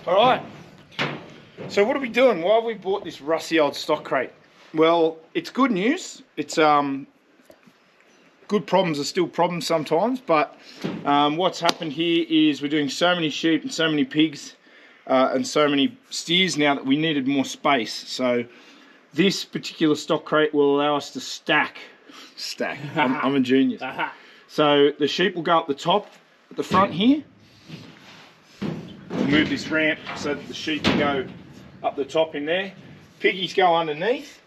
All right. So what are we doing? Why have we bought this rusty old stock crate? Well, it's good news. It's good problems are still problems sometimes, but what's happened here is we're doing so many sheep and so many pigs and so many steers now that we needed more space. So this particular stock crate will allow us to stack. I'm a genius. So the sheep will go up the top at the front here. We'll move this ramp so that the sheep can go up the top in there. Piggies go underneath,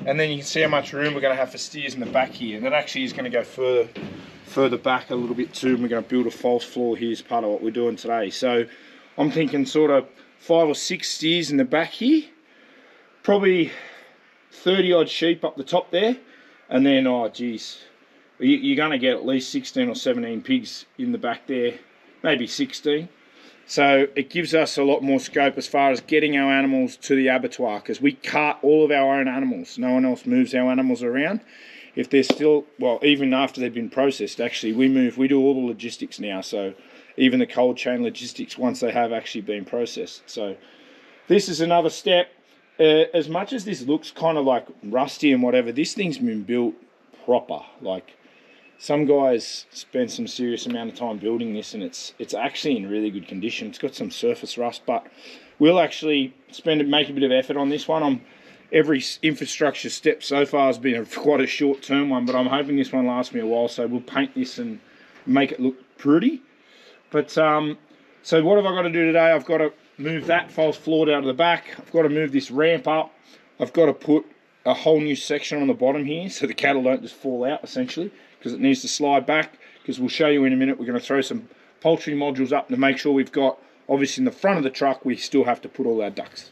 and then you can see how much room we're going to have for steers in the back here. And that actually is going to go further back a little bit too, and we're going to build a false floor here as part of what we're doing today. So I'm thinking sort of 5 or 6 steers in the back here, probably 30 odd sheep up the top there, and then, oh geez, you're going to get at least 16 or 17 pigs in the back there, maybe 16. So it gives us a lot more scope as far as getting our animals to the abattoir, because we cart all of our own animals. No one else moves our animals around. If they're still, well, even after they've been processed, actually, we do all the logistics now. So even the cold chain logistics once they have actually been processed. So this is another step. As much as this looks kind of like rusty and whatever, this thing's been built proper. Like, some guys spend some serious amount of time building this, and it's actually in really good condition. It's got some surface rust, but we'll actually make a bit of effort on this one. Every infrastructure step so far has been quite a short-term one, but I'm hoping this one lasts me a while, so we'll paint this and make it look pretty. But so what have I got to do today? I've got to move that false floor out of the back. I've got to move this ramp up. I've got to put a whole new section on the bottom here so the cattle don't just fall out, essentially, because it needs to slide back, because we'll show you in a minute. We're going to throw some poultry modules up to make sure we've got, obviously in the front of the truck, we still have to put all our ducts.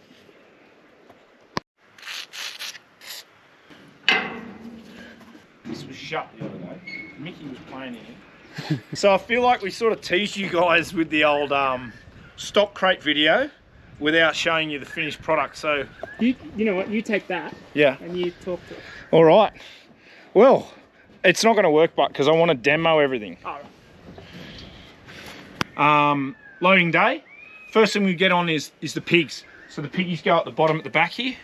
This was shut the other day. Mickey was playing in it. So I feel like we sort of teased you guys with the old stock crate video without showing you the finished product. So you know what, you take that, yeah, and you talk to it. All right. Well, it's not going to work, but because I want to demo everything. All right. Loading day. First thing we get on is the pigs. So the piggies go at the bottom at the back here.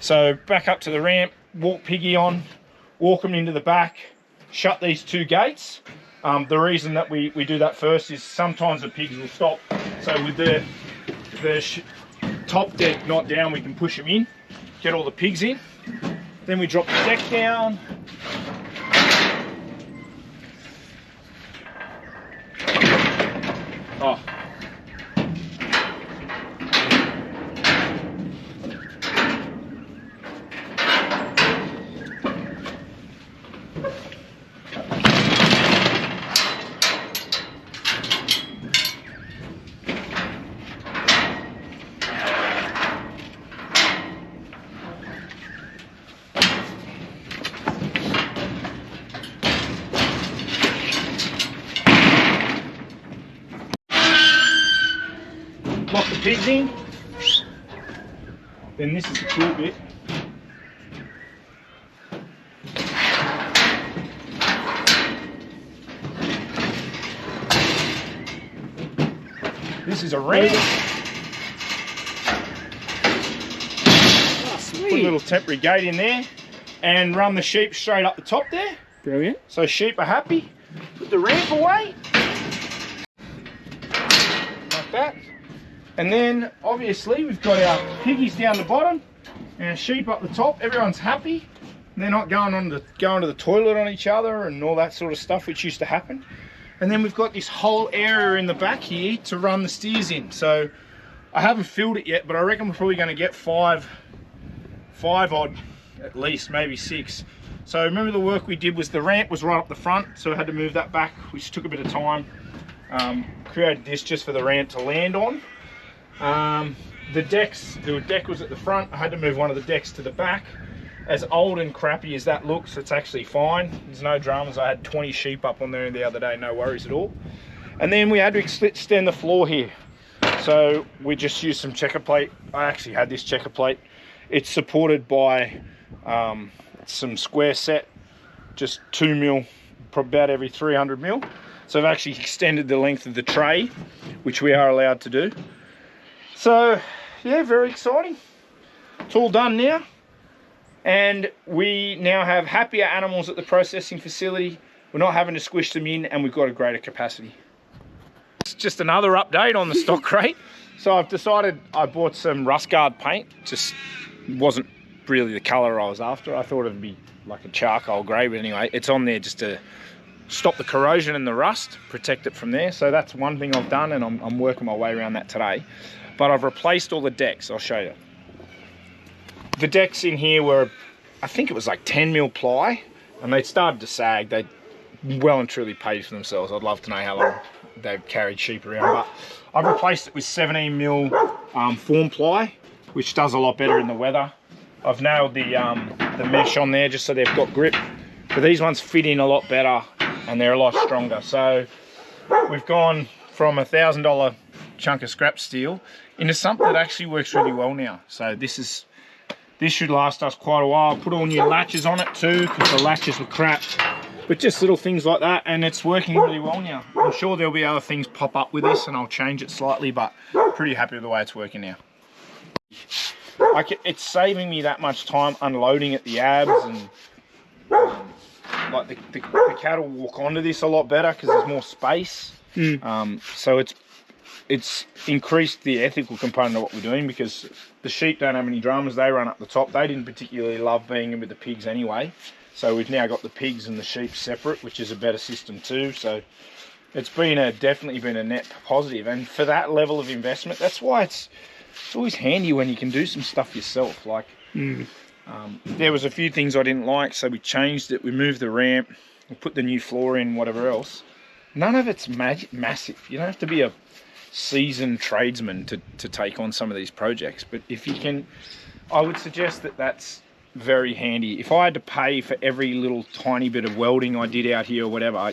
So back up to the ramp, walk piggy on, walk them into the back, shut these 2 gates. The reason that we do that first is sometimes the pigs will stop. So with the top deck not down, we can push them in, get all the pigs in. Then we drop the deck down. Oh. Lock the pigs in. Then this is the cool bit. This is a ramp. Oh, sweet. Put a little temporary gate in there and run the sheep straight up the top there. Brilliant. So sheep are happy. Put the ramp away. Like that. And then obviously we've got our piggies down the bottom and our sheep up the top. Everyone's happy. They're not going to the toilet on each other and all that sort of stuff which used to happen. And then we've got this whole area in the back here to run the steers in. So I haven't filled it yet, but I reckon we're probably going to get five odd at least, maybe 6. So remember the work we did was the ramp was right up the front, so I had to move that back, which took a bit of time. Created this just for the ramp to land on. The deck was at the front. I had to move one of the decks to the back. As old and crappy as that looks, it's actually fine. There's no dramas. I had 20 sheep up on there the other day, no worries at all. And then we had to extend the floor here. So we just used some checker plate. I actually had this checker plate. It's supported by some square set, just 2 mil, about every 300 mil. So I've actually extended the length of the tray, which we are allowed to do. So yeah, very exciting. It's all done now, and we now have happier animals at the processing facility. We're not having to squish them in, and we've got a greater capacity. It's just another update on the stock crate. So I've decided I bought some rust guard paint. Just wasn't really the colour I was after. I thought it'd be like a charcoal grey, but anyway, it's on there just to stop the corrosion and the rust, protect it from there. So that's one thing I've done, and I'm working my way around that today. But I've replaced all the decks. I'll show you. The decks in here were, I think it was like 10mm ply, and they started to sag. They well and truly paid for themselves. I'd love to know how long they've carried sheep around, but I've replaced it with 17mm form ply, which does a lot better in the weather. I've nailed the mesh on there just so they've got grip, but these ones fit in a lot better and they're a lot stronger. So we've gone from a $1,000 chunk of scrap steel into something that actually works really well now. So this should last us quite a while. Put all new latches on it too, because the latches were crap. But just little things like that, and it's working really well now. I'm sure there'll be other things pop up with this and I'll change it slightly, but pretty happy with the way it's working now. It's saving me that much time unloading at the abs, and like the cattle walk onto this a lot better because there's more space. So it's increased the ethical component of what we're doing, because the sheep don't have any dramas. They run up the top. They didn't particularly love being in with the pigs anyway. So we've now got the pigs and the sheep separate, which is a better system too. So it's been definitely been a net positive. And for that level of investment, that's why it's always handy when you can do some stuff yourself. Like there was a few things I didn't like, so we changed it. We moved the ramp, we put the new floor in, whatever else. None of it's massive. You don't have to be a seasoned tradesman to take on some of these projects. But if you can, I would suggest that that's very handy. If I had to pay for every little tiny bit of welding I did out here or whatever,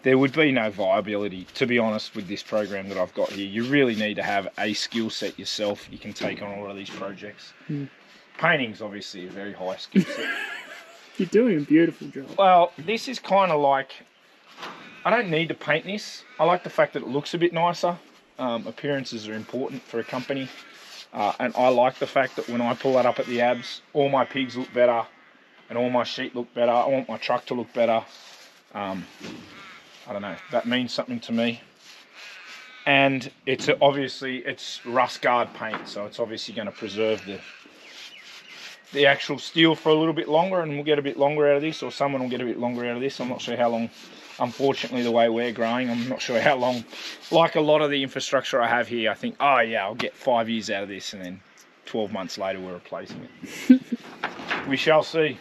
there would be no viability, to be honest, with this program that I've got here. You really need to have a skill set yourself. You can take on a lot of these projects. Painting's obviously a very high skill set. You're doing a beautiful job. Well, this is kind of like, I don't need to paint this. I like the fact that it looks a bit nicer. Appearances are important for a company. And I like the fact that when I pull that up at the abs, all my pigs look better and all my sheep look better. I want my truck to look better. I don't know, that means something to me. And it's rust guard paint, so it's obviously going to preserve the actual steel for a little bit longer, and we'll get a bit longer out of this, or someone will get a bit longer out of this. I'm not sure how long. Unfortunately, the way we're growing, I'm not sure how long. Like a lot of the infrastructure I have here, I think, oh yeah, I'll get 5 years out of this, and then 12 months later we're replacing it. We shall see.